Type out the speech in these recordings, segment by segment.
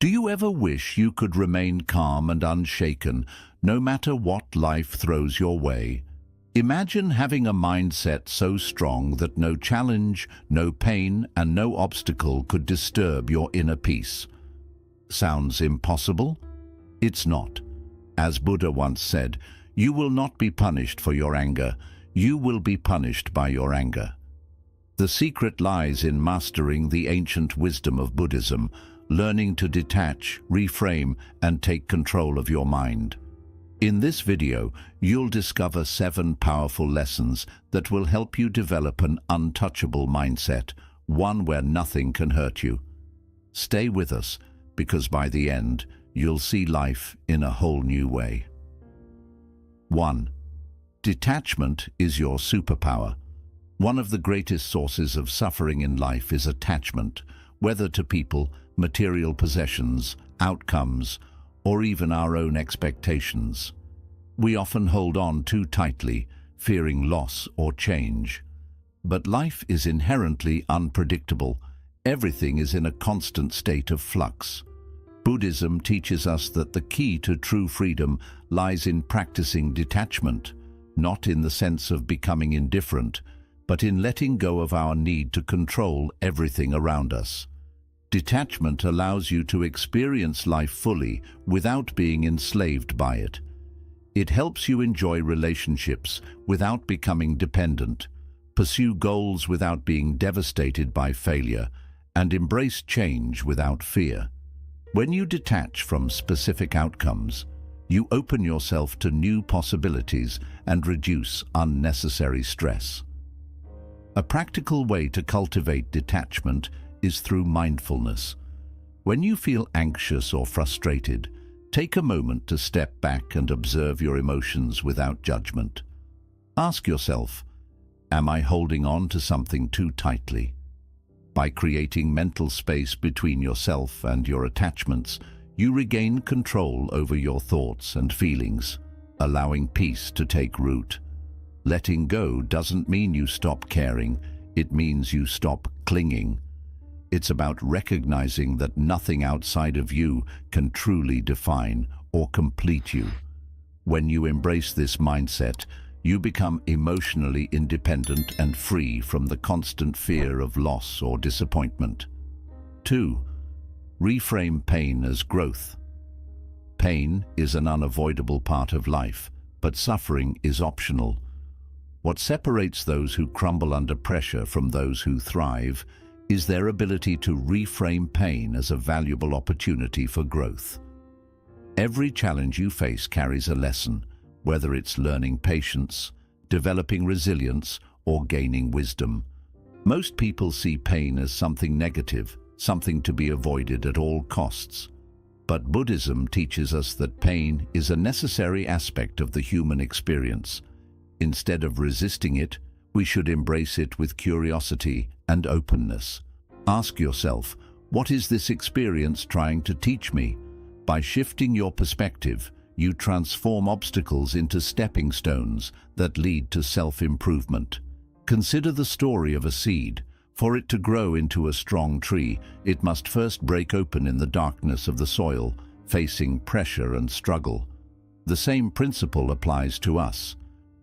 Do you ever wish you could remain calm and unshaken, no matter what life throws your way? Imagine having a mindset so strong that no challenge, no pain, and no obstacle could disturb your inner peace. Sounds impossible? It's not. As Buddha once said, you will not be punished for your anger, you will be punished by your anger. The secret lies in mastering the ancient wisdom of Buddhism, learning to detach, reframe, and take control of your mind. In this video, you'll discover 7 powerful lessons that will help you develop an untouchable mindset, one where nothing can hurt you. Stay with us, because by the end, you'll see life in a whole new way. 1. Detachment is your superpower. One of the greatest sources of suffering in life is attachment, whether to people, material possessions, outcomes, or even our own expectations. We often hold on too tightly, fearing loss or change. But life is inherently unpredictable. Everything is in a constant state of flux. Buddhism teaches us that the key to true freedom lies in practicing detachment, not in the sense of becoming indifferent, but in letting go of our need to control everything around us. Detachment allows you to experience life fully without being enslaved by it. It helps you enjoy relationships without becoming dependent, pursue goals without being devastated by failure, and embrace change without fear. When you detach from specific outcomes, you open yourself to new possibilities and reduce unnecessary stress. A practical way to cultivate detachment is through mindfulness. When you feel anxious or frustrated, take a moment to step back and observe your emotions without judgment. Ask yourself, am I holding on to something too tightly? By creating mental space between yourself and your attachments, you regain control over your thoughts and feelings, allowing peace to take root. Letting go doesn't mean you stop caring, it means you stop clinging. It's about recognizing that nothing outside of you can truly define or complete you. When you embrace this mindset, you become emotionally independent and free from the constant fear of loss or disappointment. 2. Reframe pain as growth. Pain is an unavoidable part of life, but suffering is optional. What separates those who crumble under pressure from those who thrive is their ability to reframe pain as a valuable opportunity for growth. Every challenge you face carries a lesson, whether it's learning patience, developing resilience, or gaining wisdom. Most people see pain as something negative, something to be avoided at all costs. But Buddhism teaches us that pain is a necessary aspect of the human experience. Instead of resisting it, we should embrace it with curiosity and openness. Ask yourself, what is this experience trying to teach me? By shifting your perspective, you transform obstacles into stepping stones that lead to self-improvement. Consider the story of a seed. For it to grow into a strong tree, it must first break open in the darkness of the soil, facing pressure and struggle. The same principle applies to us.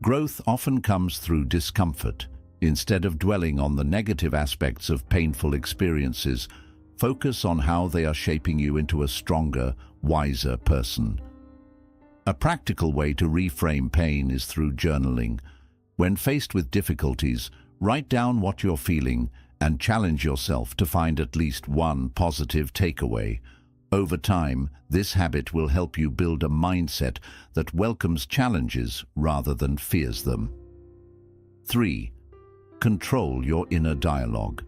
Growth often comes through discomfort. Instead of dwelling on the negative aspects of painful experiences, focus on how they are shaping you into a stronger, wiser person. A practical way to reframe pain is through journaling. When faced with difficulties, write down what you're feeling and challenge yourself to find at least one positive takeaway. Over time, this habit will help you build a mindset that welcomes challenges rather than fears them. 3. Control your inner dialogue.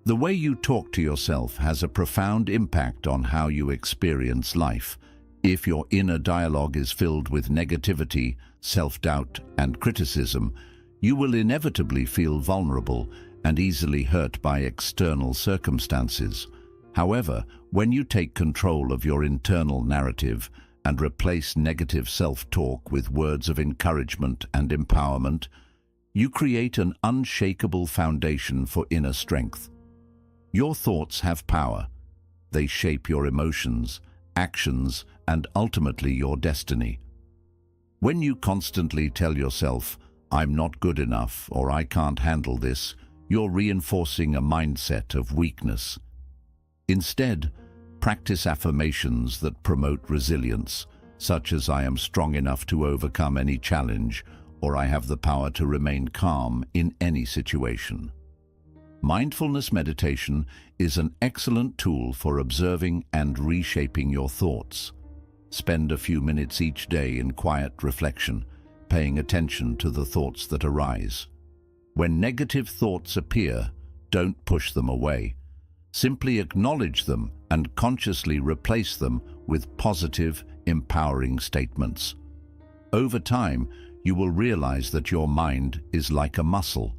The way you talk to yourself has a profound impact on how you experience life. If your inner dialogue is filled with negativity, self-doubt, and criticism, you will inevitably feel vulnerable and easily hurt by external circumstances. However, when you take control of your internal narrative and replace negative self-talk with words of encouragement and empowerment, you create an unshakable foundation for inner strength. Your thoughts have power. They shape your emotions, actions, and ultimately your destiny. When you constantly tell yourself, "I'm not good enough" or "I can't handle this," you're reinforcing a mindset of weakness. Instead, practice affirmations that promote resilience, such as "I am strong enough to overcome any challenge," or "I have the power to remain calm in any situation." Mindfulness meditation is an excellent tool for observing and reshaping your thoughts. Spend a few minutes each day in quiet reflection, paying attention to the thoughts that arise. When negative thoughts appear, don't push them away. Simply acknowledge them and consciously replace them with positive, empowering statements. Over time, you will realize that your mind is like a muscle.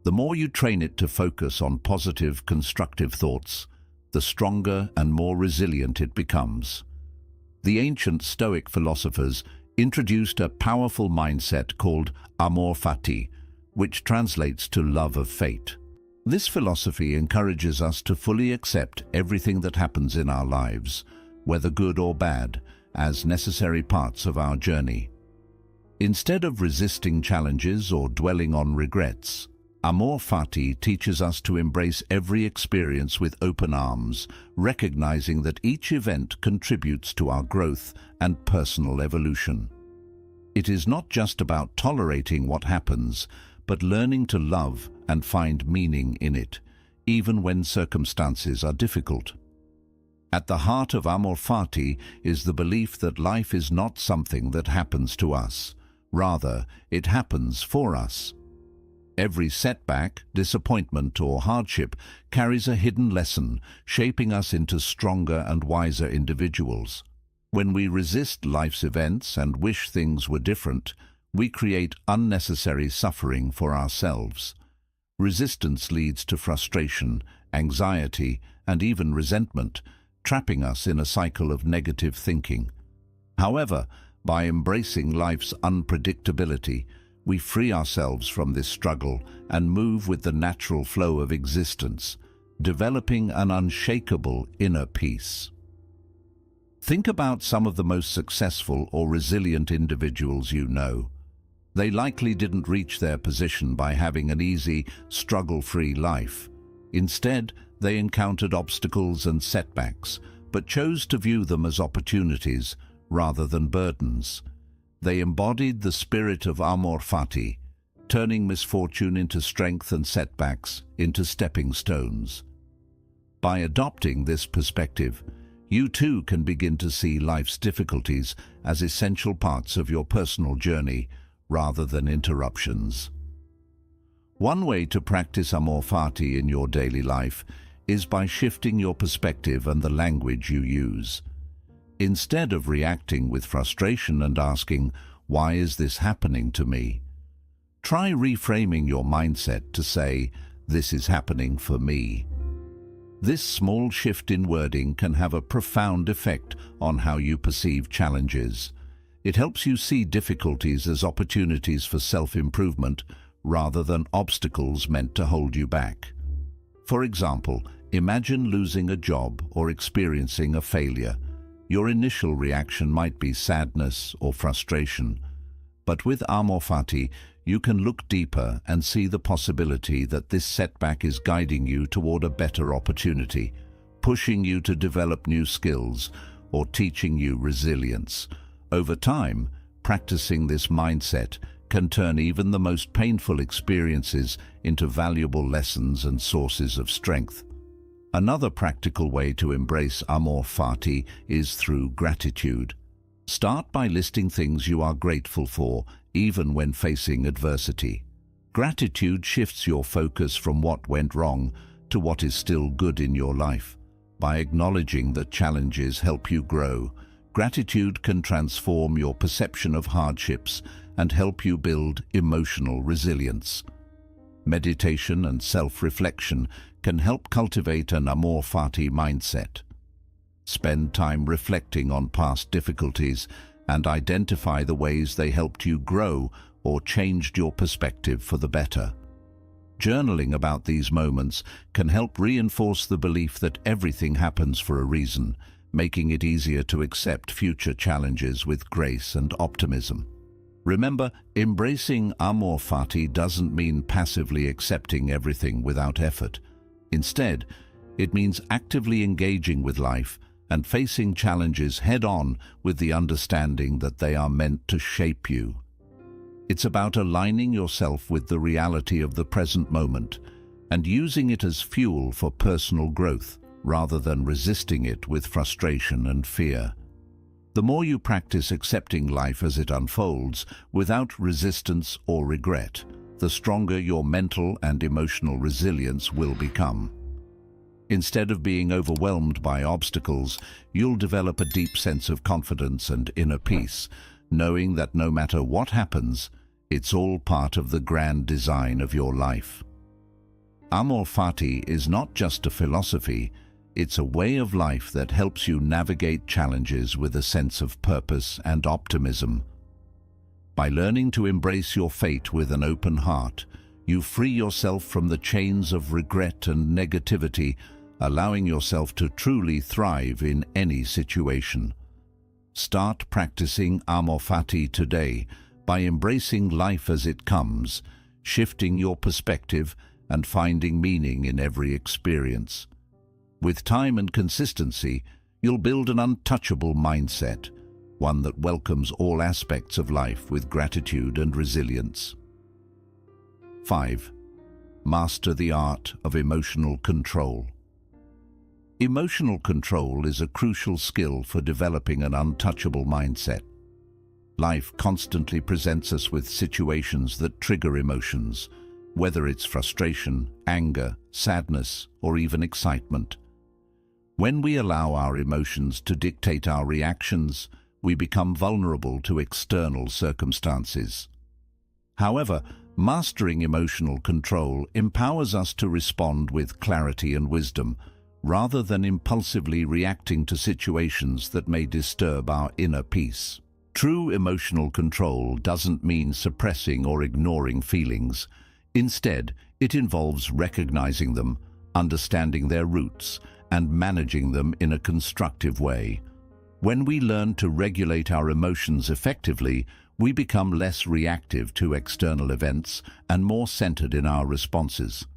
The more you train it to focus on positive, constructive thoughts, the stronger and more resilient it becomes. The ancient Stoic philosophers introduced a powerful mindset called amor fati, which translates to love of fate. This philosophy encourages us to fully accept everything that happens in our lives, whether good or bad, as necessary parts of our journey. Instead of resisting challenges or dwelling on regrets, amor fati teaches us to embrace every experience with open arms, recognizing that each event contributes to our growth and personal evolution. It is not just about tolerating what happens, but learning to love and find meaning in it, even when circumstances are difficult. At the heart of amor fati is the belief that life is not something that happens to us. Rather, it happens for us. Every setback, disappointment, or hardship carries a hidden lesson, shaping us into stronger and wiser individuals. When we resist life's events and wish things were different, we create unnecessary suffering for ourselves. Resistance leads to frustration, anxiety, and even resentment, trapping us in a cycle of negative thinking. However, by embracing life's unpredictability, we free ourselves from this struggle and move with the natural flow of existence, developing an unshakable inner peace. Think about some of the most successful or resilient individuals you know. They likely didn't reach their position by having an easy, struggle-free life. Instead, they encountered obstacles and setbacks, but chose to view them as opportunities rather than burdens. They embodied the spirit of amor fati, turning misfortune into strength and setbacks into stepping stones. By adopting this perspective, you too can begin to see life's difficulties as essential parts of your personal journey rather than interruptions. One way to practice amor fati in your daily life is by shifting your perspective and the language you use. Instead of reacting with frustration and asking, "Why is this happening to me?" try reframing your mindset to say, "This is happening for me." This small shift in wording can have a profound effect on how you perceive challenges. It helps you see difficulties as opportunities for self-improvement rather than obstacles meant to hold you back. For example, imagine losing a job or experiencing a failure. Your initial reaction might be sadness or frustration. But with amor fati, you can look deeper and see the possibility that this setback is guiding you toward a better opportunity, pushing you to develop new skills, or teaching you resilience. Over time, practicing this mindset can turn even the most painful experiences into valuable lessons and sources of strength. Another practical way to embrace amor fati is through gratitude. Start by listing things you are grateful for, even when facing adversity. Gratitude shifts your focus from what went wrong to what is still good in your life. By acknowledging that challenges help you grow, gratitude can transform your perception of hardships and help you build emotional resilience. Meditation and self-reflection can help cultivate an amor fati mindset. Spend time reflecting on past difficulties and identify the ways they helped you grow or changed your perspective for the better. Journaling about these moments can help reinforce the belief that everything happens for a reason, making it easier to accept future challenges with grace and optimism. Remember, embracing amor fati doesn't mean passively accepting everything without effort. Instead, it means actively engaging with life and facing challenges head-on with the understanding that they are meant to shape you. It's about aligning yourself with the reality of the present moment and using it as fuel for personal growth rather than resisting it with frustration and fear. The more you practice accepting life as it unfolds without resistance or regret, the stronger your mental and emotional resilience will become. Instead of being overwhelmed by obstacles, you'll develop a deep sense of confidence and inner peace, knowing that no matter what happens, it's all part of the grand design of your life. Amor fati is not just a philosophy, it's a way of life that helps you navigate challenges with a sense of purpose and optimism. By learning to embrace your fate with an open heart, you free yourself from the chains of regret and negativity, allowing yourself to truly thrive in any situation. Start practicing amor fati today by embracing life as it comes, shifting your perspective and finding meaning in every experience. With time and consistency, you'll build an untouchable mindset, one that welcomes all aspects of life with gratitude and resilience. 5. Master the art of emotional control. Emotional control is a crucial skill for developing an untouchable mindset. Life constantly presents us with situations that trigger emotions, whether it's frustration, anger, sadness, or even excitement. When we allow our emotions to dictate our reactions, we become vulnerable to external circumstances. However, mastering emotional control empowers us to respond with clarity and wisdom, rather than impulsively reacting to situations that may disturb our inner peace. True emotional control doesn't mean suppressing or ignoring feelings. Instead, it involves recognizing them, understanding their roots, and managing them in a constructive way. When we learn to regulate our emotions effectively, we become less reactive to external events and more centered in our responses.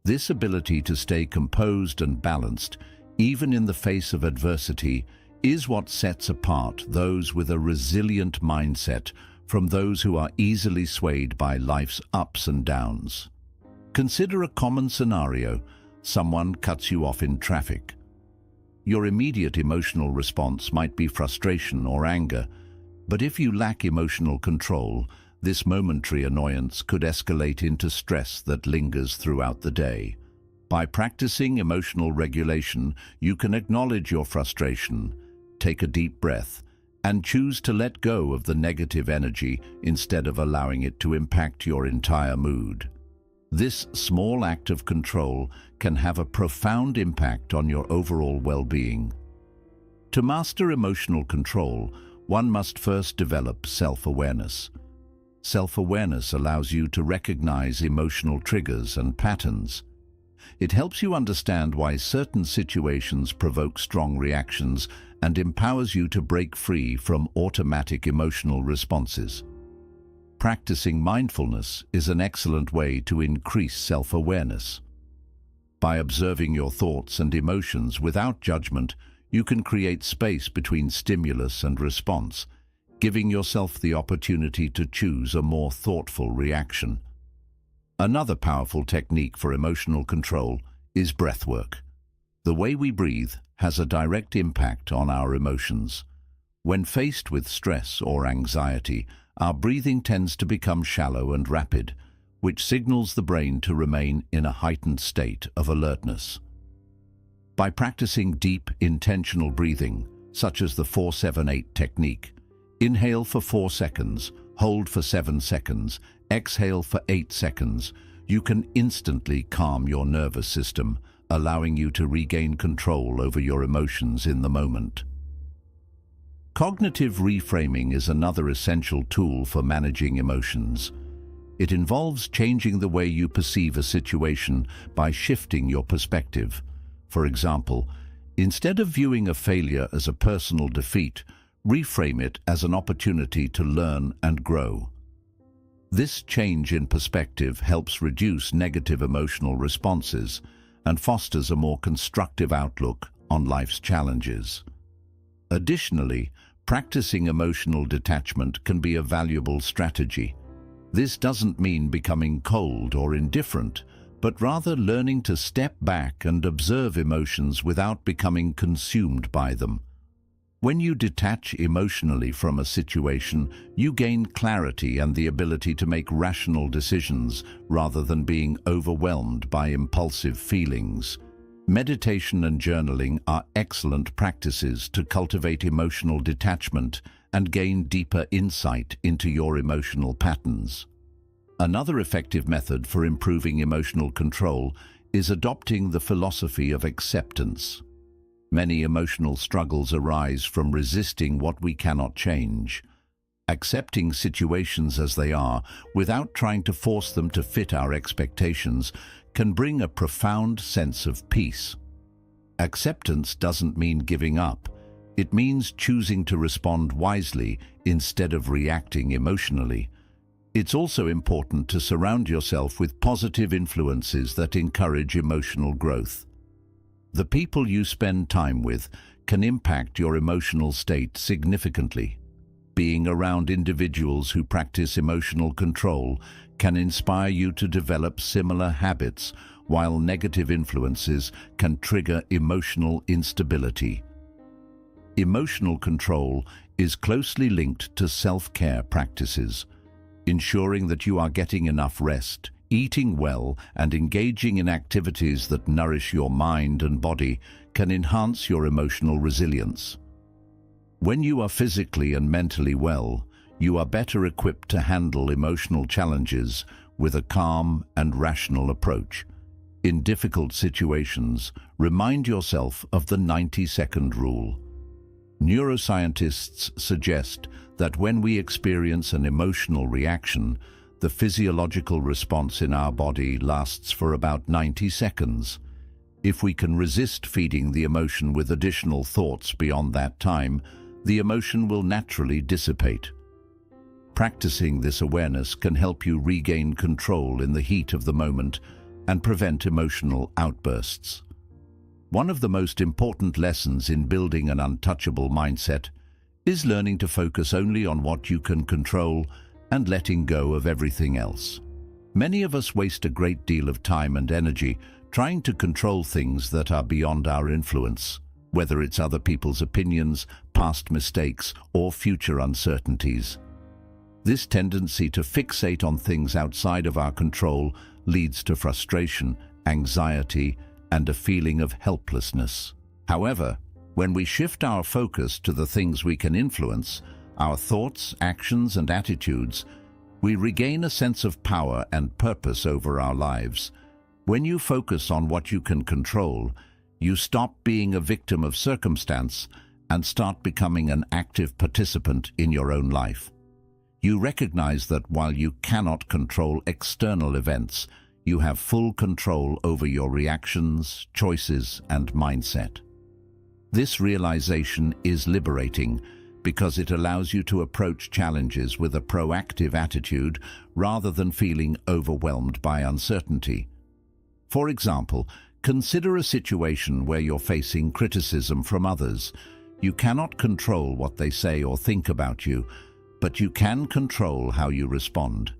This ability to stay composed and balanced, even in the face of adversity, is what sets apart those with a resilient mindset from those who are easily swayed by life's ups and downs. Consider a common scenario. Someone cuts you off in traffic. Your immediate emotional response might be frustration or anger, but if you lack emotional control, this momentary annoyance could escalate into stress that lingers throughout the day. By practicing emotional regulation, you can acknowledge your frustration, take a deep breath, and choose to let go of the negative energy instead of allowing it to impact your entire mood. This small act of control can have a profound impact on your overall well-being. To master emotional control, one must first develop self-awareness. Self-awareness allows you to recognize emotional triggers and patterns. It helps you understand why certain situations provoke strong reactions and empowers you to break free from automatic emotional responses. Practicing mindfulness is an excellent way to increase self-awareness. By observing your thoughts and emotions without judgment, you can create space between stimulus and response, giving yourself the opportunity to choose a more thoughtful reaction. Another powerful technique for emotional control is breathwork. The way we breathe has a direct impact on our emotions. When faced with stress or anxiety, our breathing tends to become shallow and rapid, which signals the brain to remain in a heightened state of alertness. By practicing deep, intentional breathing, such as the 4-7-8 technique, inhale for 4 seconds, hold for 7 seconds, exhale for 8 seconds, you can instantly calm your nervous system, allowing you to regain control over your emotions in the moment. Cognitive reframing is another essential tool for managing emotions. It involves changing the way you perceive a situation by shifting your perspective. For example, instead of viewing a failure as a personal defeat, reframe it as an opportunity to learn and grow. This change in perspective helps reduce negative emotional responses and fosters a more constructive outlook on life's challenges. Additionally, practicing emotional detachment can be a valuable strategy. This doesn't mean becoming cold or indifferent, but rather learning to step back and observe emotions without becoming consumed by them. When you detach emotionally from a situation, you gain clarity and the ability to make rational decisions rather than being overwhelmed by impulsive feelings. Meditation and journaling are excellent practices to cultivate emotional detachment and gain deeper insight into your emotional patterns. Another effective method for improving emotional control is adopting the philosophy of acceptance. Many emotional struggles arise from resisting what we cannot change. Accepting situations as they are, without trying to force them to fit our expectations, can bring a profound sense of peace. Acceptance doesn't mean giving up. It means choosing to respond wisely instead of reacting emotionally. It's also important to surround yourself with positive influences that encourage emotional growth. The people you spend time with can impact your emotional state significantly. Being around individuals who practice emotional control can inspire you to develop similar habits, while negative influences can trigger emotional instability. Emotional control is closely linked to self-care practices. Ensuring that you are getting enough rest, eating well, and engaging in activities that nourish your mind and body can enhance your emotional resilience. When you are physically and mentally well, you are better equipped to handle emotional challenges with a calm and rational approach. In difficult situations, remind yourself of the 90-second rule. Neuroscientists suggest that when we experience an emotional reaction, the physiological response in our body lasts for about 90 seconds. If we can resist feeding the emotion with additional thoughts beyond that time, the emotion will naturally dissipate. Practicing this awareness can help you regain control in the heat of the moment and prevent emotional outbursts. One of the most important lessons in building an untouchable mindset is learning to focus only on what you can control and letting go of everything else. Many of us waste a great deal of time and energy trying to control things that are beyond our influence, whether it's other people's opinions, past mistakes, or future uncertainties. This tendency to fixate on things outside of our control leads to frustration, anxiety, and a feeling of helplessness. However, when we shift our focus to the things we can influence, our thoughts, actions, and attitudes, we regain a sense of power and purpose over our lives. When you focus on what you can control, you stop being a victim of circumstance and start becoming an active participant in your own life. You recognize that while you cannot control external events, you have full control over your reactions, choices, and mindset. This realization is liberating because it allows you to approach challenges with a proactive attitude rather than feeling overwhelmed by uncertainty. For example, consider a situation where you're facing criticism from others. You cannot control what they say or think about you, but you can control how you respond.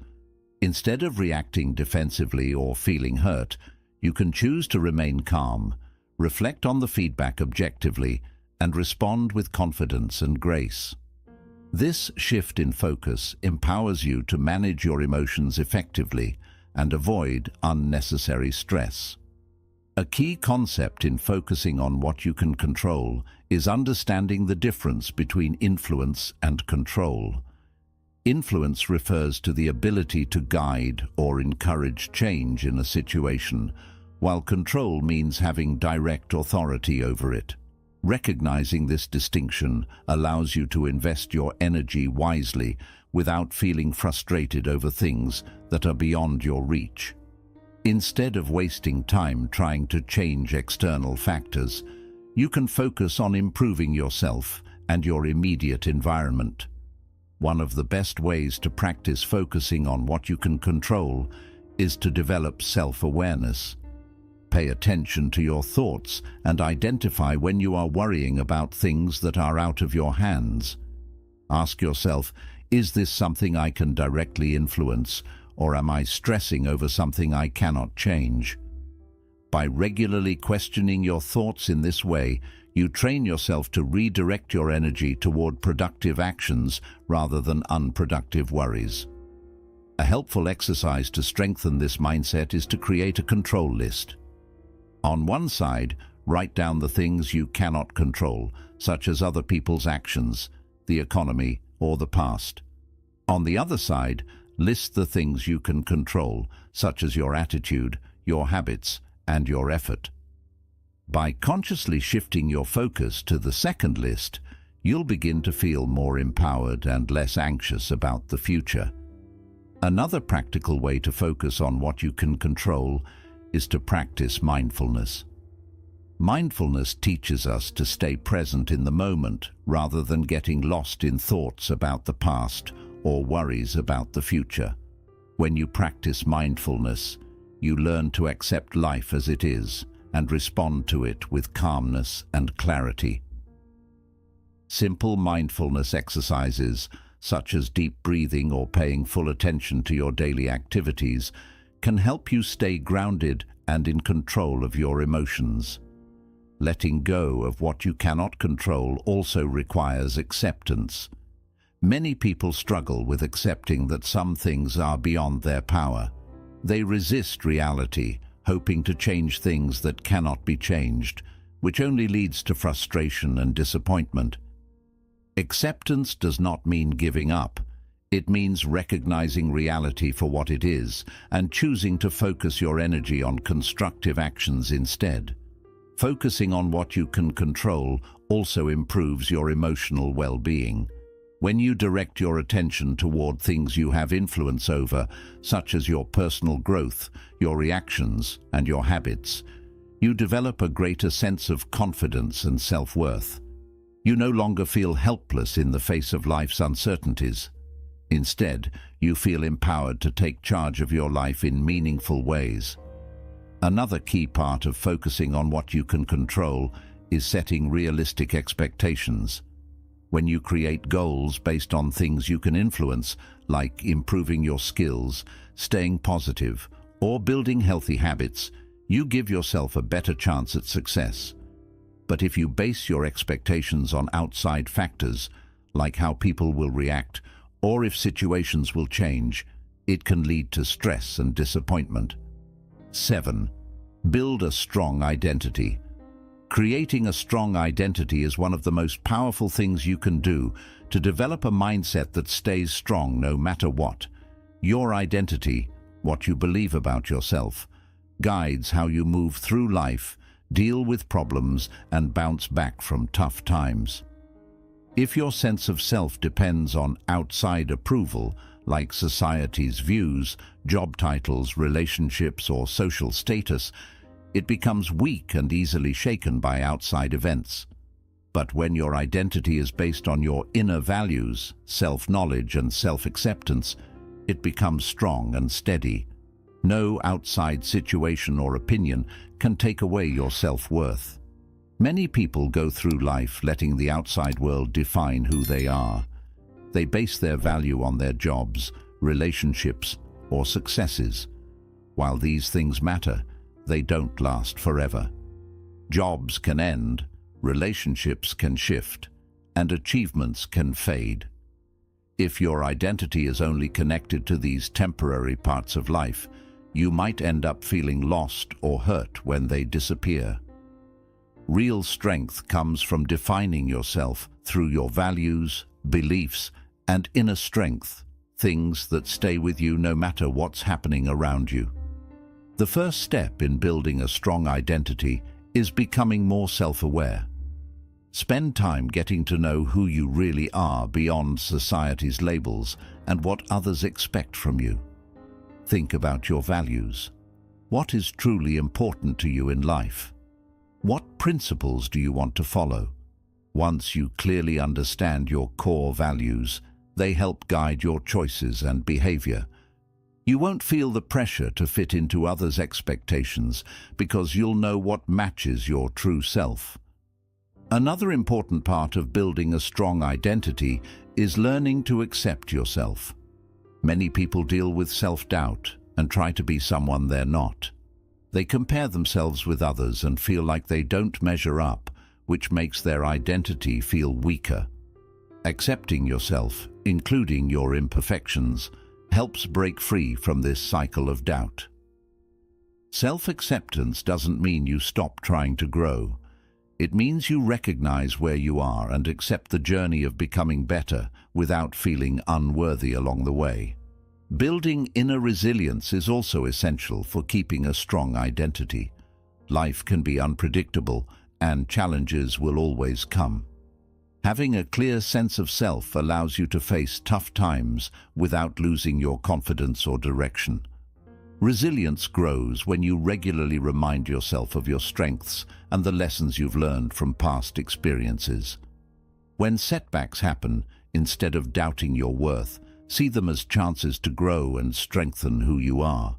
Instead of reacting defensively or feeling hurt, you can choose to remain calm, reflect on the feedback objectively, and respond with confidence and grace. This shift in focus empowers you to manage your emotions effectively and avoid unnecessary stress. A key concept in focusing on what you can control is understanding the difference between influence and control. Influence refers to the ability to guide or encourage change in a situation, while control means having direct authority over it. Recognizing this distinction allows you to invest your energy wisely without feeling frustrated over things that are beyond your reach. Instead of wasting time trying to change external factors, you can focus on improving yourself and your immediate environment. One of the best ways to practice focusing on what you can control is to develop self-awareness. Pay attention to your thoughts and identify when you are worrying about things that are out of your hands. Ask yourself, is this something I can directly influence, or am I stressing over something I cannot change? By regularly questioning your thoughts in this way, you train yourself to redirect your energy toward productive actions rather than unproductive worries. A helpful exercise to strengthen this mindset is to create a control list. On one side, write down the things you cannot control, such as other people's actions, the economy, or the past. On the other side, list the things you can control, such as your attitude, your habits, and your effort. By consciously shifting your focus to the second list, you'll begin to feel more empowered and less anxious about the future. Another practical way to focus on what you can control is to practice mindfulness. Mindfulness teaches us to stay present in the moment rather than getting lost in thoughts about the past or worries about the future. When you practice mindfulness, you learn to accept life as it is and respond to it with calmness and clarity. Simple mindfulness exercises, such as deep breathing or paying full attention to your daily activities, can help you stay grounded and in control of your emotions. Letting go of what you cannot control also requires acceptance. Many people struggle with accepting that some things are beyond their power. They resist reality, hoping to change things that cannot be changed, which only leads to frustration and disappointment. Acceptance does not mean giving up. It means recognizing reality for what it is and choosing to focus your energy on constructive actions instead. Focusing on what you can control also improves your emotional well-being. When you direct your attention toward things you have influence over, such as your personal growth, your reactions, and your habits, you develop a greater sense of confidence and self-worth. You no longer feel helpless in the face of life's uncertainties. Instead, you feel empowered to take charge of your life in meaningful ways. Another key part of focusing on what you can control is setting realistic expectations. When you create goals based on things you can influence, like improving your skills, staying positive, or building healthy habits, you give yourself a better chance at success. But if you base your expectations on outside factors, like how people will react, or if situations will change, it can lead to stress and disappointment. 7. Build a strong identity. Creating a strong identity is one of the most powerful things you can do to develop a mindset that stays strong no matter what. Your identity, what you believe about yourself, guides how you move through life, deal with problems, and bounce back from tough times. If your sense of self depends on outside approval, like society's views, job titles, relationships, or social status, it becomes weak and easily shaken by outside events. But when your identity is based on your inner values, self-knowledge, and self-acceptance, it becomes strong and steady. No outside situation or opinion can take away your self-worth. Many people go through life letting the outside world define who they are. They base their value on their jobs, relationships, or successes. While these things matter, they don't last forever. Jobs can end, relationships can shift, and achievements can fade. If your identity is only connected to these temporary parts of life, you might end up feeling lost or hurt when they disappear. Real strength comes from defining yourself through your values, beliefs, and inner strength, things that stay with you no matter what's happening around you. The first step in building a strong identity is becoming more self-aware. Spend time getting to know who you really are beyond society's labels and what others expect from you. Think about your values. What is truly important to you in life? What principles do you want to follow? Once you clearly understand your core values, they help guide your choices and behavior. You won't feel the pressure to fit into others' expectations because you'll know what matches your true self. Another important part of building a strong identity is learning to accept yourself. Many people deal with self-doubt and try to be someone they're not. They compare themselves with others and feel like they don't measure up, which makes their identity feel weaker. Accepting yourself, including your imperfections, helps break free from this cycle of doubt. Self-acceptance doesn't mean you stop trying to grow. It means you recognize where you are and accept the journey of becoming better without feeling unworthy along the way. Building inner resilience is also essential for keeping a strong identity. Life can be unpredictable, and challenges will always come. Having a clear sense of self allows you to face tough times without losing your confidence or direction. Resilience grows when you regularly remind yourself of your strengths and the lessons you've learned from past experiences. When setbacks happen, instead of doubting your worth, see them as chances to grow and strengthen who you are.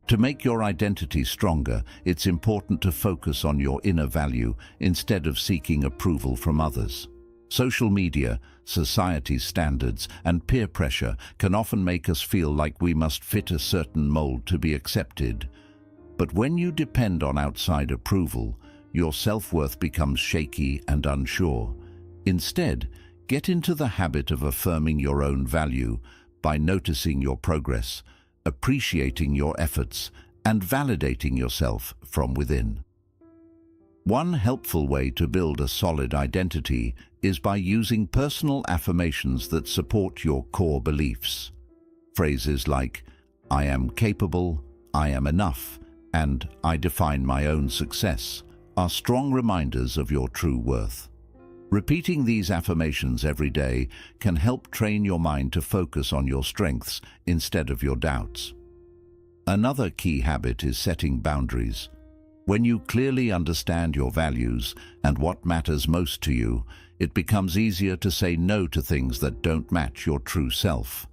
To make your identity stronger, it's important to focus on your inner value instead of seeking approval from others. Social media, society's standards, and peer pressure can often make us feel like we must fit a certain mold to be accepted. But when you depend on outside approval, your self-worth becomes shaky and unsure. Instead, get into the habit of affirming your own value by noticing your progress, appreciating your efforts, and validating yourself from within. One helpful way to build a solid identity is by using personal affirmations that support your core beliefs. Phrases like, "I am capable," "I am enough," and "I define my own success" are strong reminders of your true worth. Repeating these affirmations every day can help train your mind to focus on your strengths instead of your doubts. Another key habit is setting boundaries. When you clearly understand your values and what matters most to you, it becomes easier to say no to things that don't match your true self.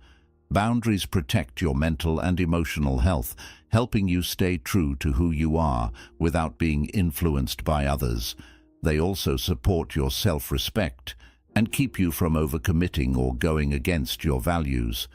Boundaries protect your mental and emotional health, helping you stay true to who you are without being influenced by others. They also support your self-respect and keep you from overcommitting or going against your values.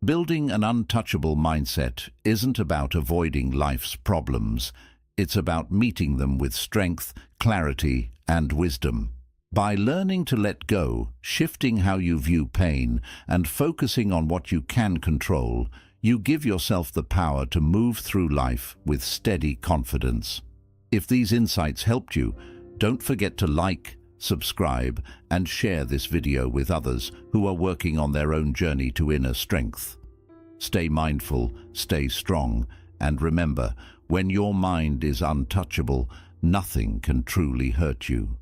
Building an untouchable mindset isn't about avoiding life's problems. It's about meeting them with strength, clarity, and wisdom. By learning to let go, shifting how you view pain, and focusing on what you can control, you give yourself the power to move through life with steady confidence. If these insights helped you, don't forget to like, subscribe, and share this video with others who are working on their own journey to inner strength. Stay mindful, stay strong, and remember, when your mind is untouchable, nothing can truly hurt you.